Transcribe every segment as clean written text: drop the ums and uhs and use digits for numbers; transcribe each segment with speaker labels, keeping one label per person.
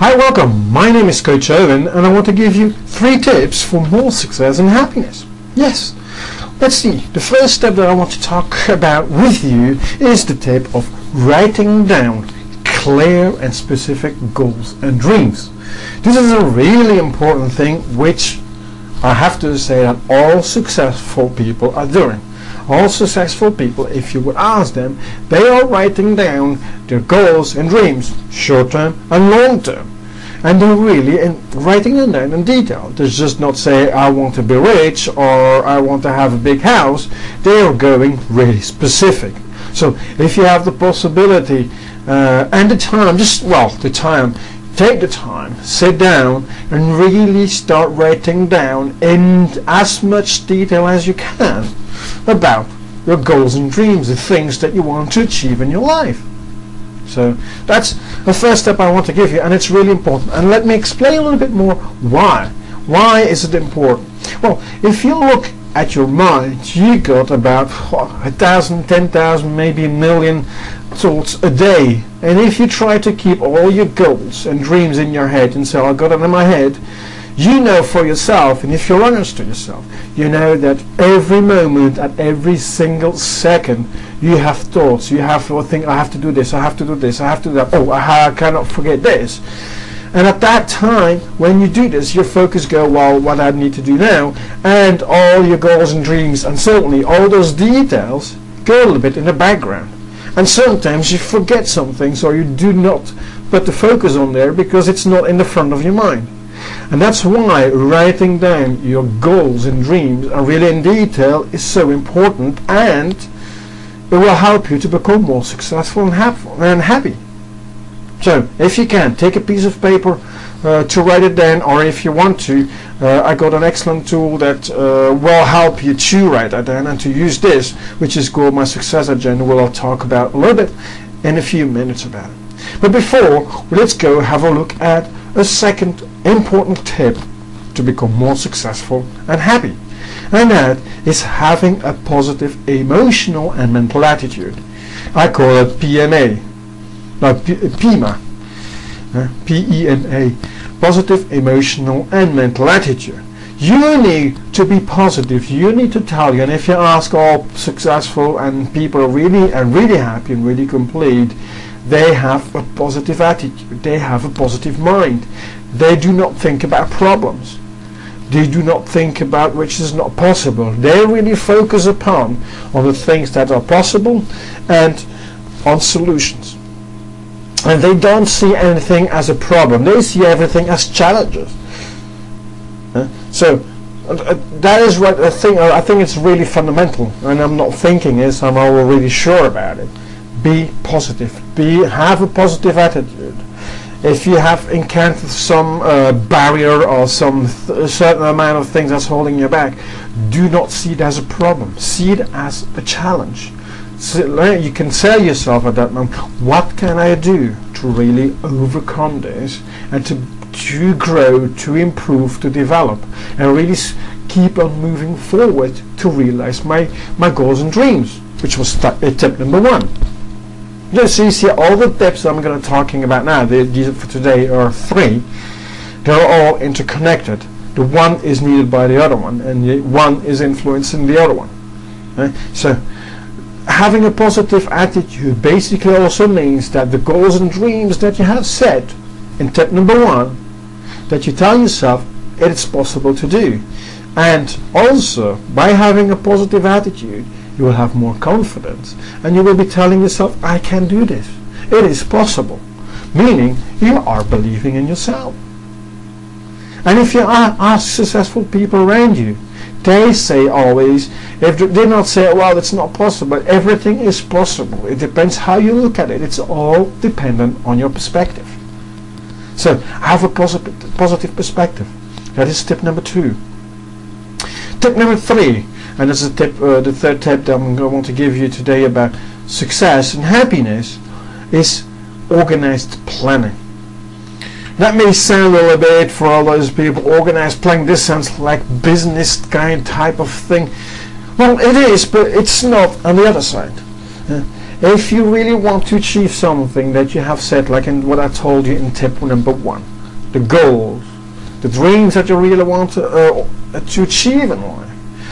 Speaker 1: Hi, welcome. My name is Coach Owen and I want to give you 3 tips for more success and happiness. Yes, let's see. The first step that I want to talk about with you is the tip of writing down clear and specific goals and dreams. This is a really important thing which I have to say that all successful people are doing. All successful people, if you would ask them, they are writing down their goals and dreams, short-term and long-term. And they're really writing them down in detail. They just not say, I want to be rich or I want to have a big house. They are going really specific. So if you have the possibility and the time, take the time, sit down and really start writing down in as much detail as you can about your goals and dreams, the things that you want to achieve in your life. So that's the first step I want to give you, and it's really important. And let me explain a little bit more why. Why is it important? Well, if you look at your mind, you got about 1,000, 10,000, maybe a million thoughts a day. And if you try to keep all your goals and dreams in your head and say, I got it in my head, you know for yourself, and if you're honest to yourself, you know that every moment, at every single second, you have thoughts. You have to think, I have to do this, I have to do this, I have to do that. Oh, I cannot forget this. And at that time, when you do this, your focus go, well, what I need to do now, and all your goals and dreams, and certainly all those details go a little bit in the background. And sometimes you forget some things, or you do not put the focus on there because it's not in the front of your mind. And that's why writing down your goals and dreams and really in detail is so important, and it will help you to become more successful and happy. So if you can, take a piece of paper to write it down, or if you want to, I got an excellent tool that will help you to write that down and to use this, which is called my Success Agenda, where I'll talk about a little bit in a few minutes about it. But before, let's go have a look at a second important tip to become more successful and happy. And that is having a positive emotional and mental attitude. I call it PMA. No, PEMA. P-E-M-A. Positive emotional and mental attitude. You need to be positive. You need to tell you, and if you ask all successful and people are really happy and really complete, they have a positive attitude. They have a positive mind. They do not think about problems. They do not think about which is not possible. They really focus on the things that are possible and on solutions. And they don't see anything as a problem. They see everything as challenges. So that is what I think it's really fundamental. And I'm not thinking this, I'm already sure about it. Be positive. Have a positive attitude. If you have encountered some barrier or some certain amount of things that's holding you back, do not see it as a problem. See it as a challenge. So you can tell yourself at that moment, what can I do to really overcome this and to grow, to improve, to develop, and really keep on moving forward to realize my goals and dreams, which was tip number 1. So you see all the tips I'm going to talking about now, these for today are 3. They're all interconnected. The one is needed by the other one, and the one is influencing the other one. So having a positive attitude basically also means that the goals and dreams that you have set in tip number 1, that you tell yourself it is possible to do. And also, by having a positive attitude, you will have more confidence, and you will be telling yourself, I can do this. It is possible. Meaning, you are believing in yourself. And if you ask successful people around you, they say always, if they did not say, well, it's not possible. Everything is possible. It depends how you look at it. It's all dependent on your perspective. So, have a positive perspective. That is tip number 2. Tip number 3, and this is the third tip that I'm going to give you today about success and happiness, is organized planning. That may sound a little bit, for all those people, organized planning, this sounds like business kind type of thing. Well, it is, but it's not on the other side. if you really want to achieve something that you have set, like in what I told you in tip number 1, the goals, the dreams that you really want to achieve in life.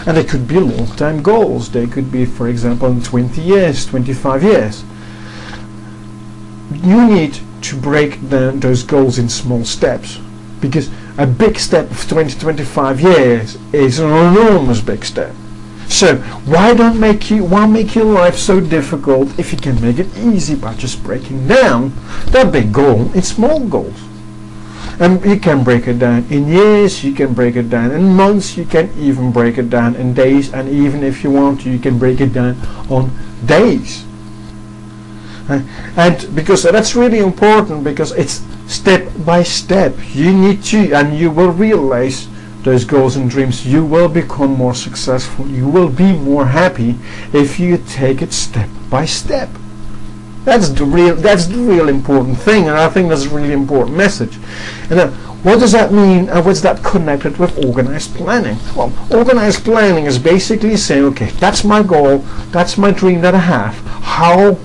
Speaker 1: And they could be long-term goals. They could be, for example, in 20 years, 25 years. You need to break down those goals in small steps, because a big step of 20-25 years is an enormous big step. So why make your life so difficult if you can make it easy by just breaking down that big goal in small goals? And you can break it down in years, you can break it down in months, you can even break it down in days, and even if you want to, you can break it down on days. And because that's really important, because it's step by step. You need to, and you will realize those goals and dreams. You will become more successful. You will be more happy if you take it step by step. That's the real important thing, and I think that's a really important message. And then, what does that mean, and what's that connected with organized planning? Well, organized planning is basically saying, okay, that's my goal, that's my dream that I have. How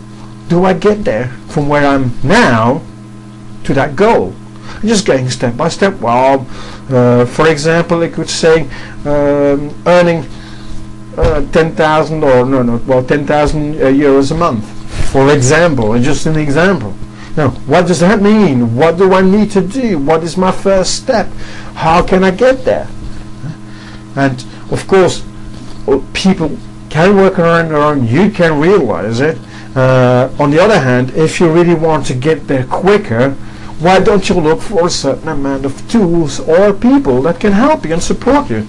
Speaker 1: do I get there from where I'm now to that goal? I'm just going step by step. Well, for example, it could say earning 10,000 euros a month. For example, just an example. Now, what does that mean? What do I need to do? What is my first step? How can I get there? And of course, people can work around their own. You can realize it. On the other hand, if you really want to get there quicker, why don't you look for a certain amount of tools or people that can help you and support you?